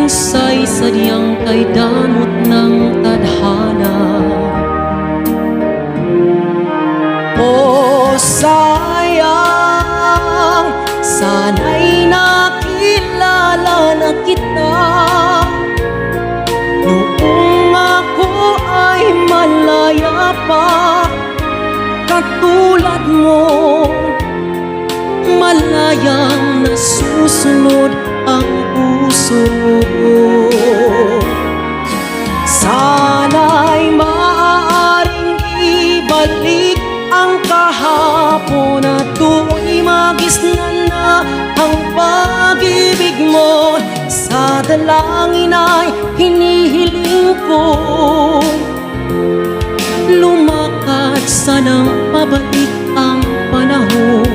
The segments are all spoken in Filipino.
Minsay sadyang kay damot ng tadhana. O sayang, sana'y nakilala na kita noong ako ay malaya pa. Katulad mo, malayang nasusunod ang puso. Sana'y maaaring ibalik ang kahapon na tuwa'y magisnan na ang pag-ibig mo. Sa dalangin ay hinihiling ko, lumakad sanang pabalik ang panahon.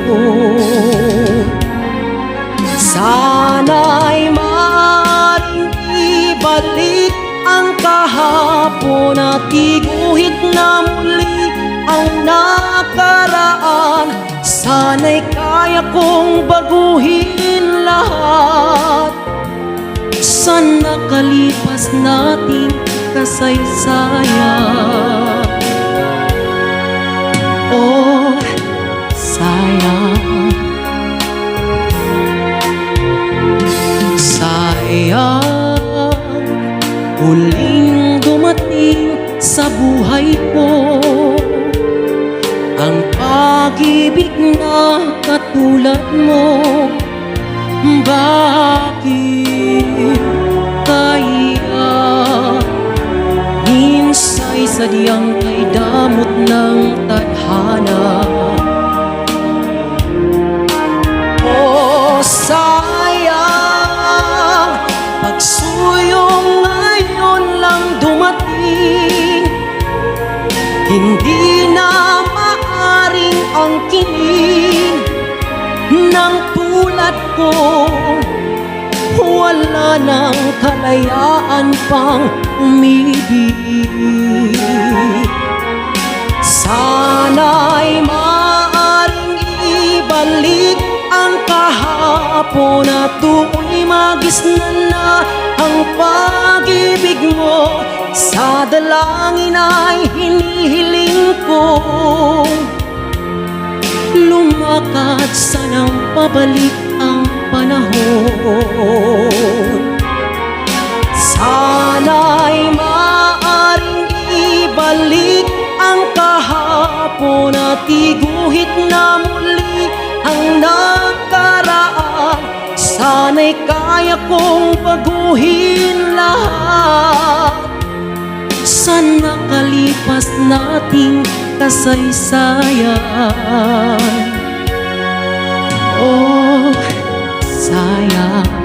Sana'y maaaring ibalik ang kahapon at iguhit na muli ang nakaraan. Sana'y kaya kong baguhin lahat sa nakalipas nating kasaysayan. Oh, sayang, sayang, huling dumating sa buhay ko ang pag-ibig na katulad mo. Bakit kaya minsay sadyang kay damot ng tadhana? O sayang, pagsuyong ngayon lang dumating, hindi na maaring angkinin ng tulad ko. Wala nang kalayaan pang umibig. Sana'y maaring ibalik ang kahapon na tuwa'y magisnan na ang pag-ibig mo. Sa dalangin ay hinihiling ko, lumakad sanang pabalik ang panahon. Sana'y maaaring ibalik ang kahapon at iguhit na muli ang nakaraan. Sana'y kaya kong baguhin lahat sa nakalipas nating kasaysayan. Oh, sayang.